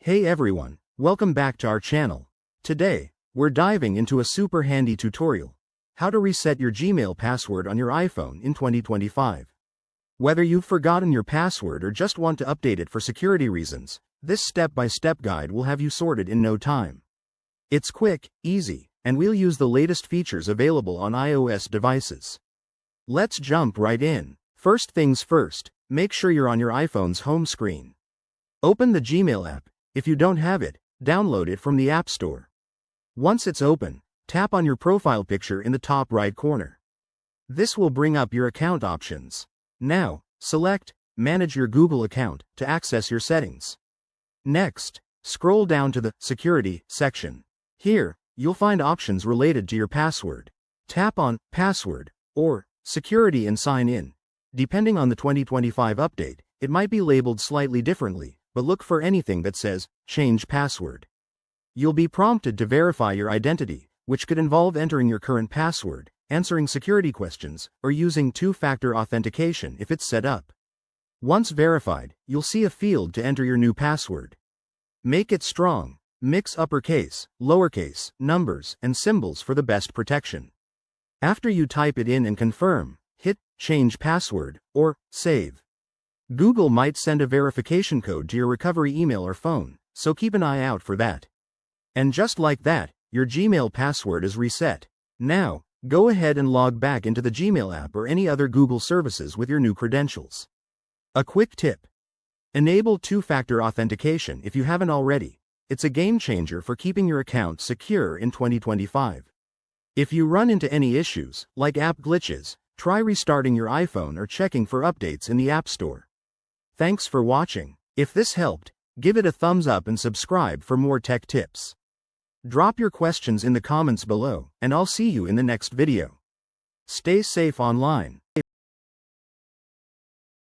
Hey everyone, welcome back to our channel. Today, we're diving into a super handy tutorial. How to reset your Gmail password on your iPhone in 2025. Whether you've forgotten your password or just want to update it for security reasons, this step-by-step guide will have you sorted in no time. It's quick, easy, and we'll use the latest features available on iOS devices. Let's jump right in. First things first, make sure you're on your iPhone's home screen. Open the Gmail app. If you don't have it, download it from the App Store. Once it's open, tap on your profile picture in the top right corner. This will bring up your account options. Now, select Manage your Google account to access your settings. Next, scroll down to the Security section. Here, you'll find options related to your password. Tap on Password or Security and sign in. Depending on the 2025 update, it might be labeled slightly differently, but look for anything that says, Change Password. You'll be prompted to verify your identity, which could involve entering your current password, answering security questions, or using two-factor authentication if it's set up. Once verified, you'll see a field to enter your new password. Make it strong. Mix uppercase, lowercase, numbers, and symbols for the best protection. After you type it in and confirm, hit Change Password or Save. Google might send a verification code to your recovery email or phone, so keep an eye out for that. And just like that, your Gmail password is reset. Now, go ahead and log back into the Gmail app or any other Google services with your new credentials. A quick tip: enable two-factor authentication if you haven't already. It's a game changer for keeping your account secure in 2025. If you run into any issues, like app glitches, try restarting your iPhone or checking for updates in the App Store. Thanks for watching. If this helped, give it a thumbs up and subscribe for more tech tips. Drop your questions in the comments below, and I'll see you in the next video. Stay safe online.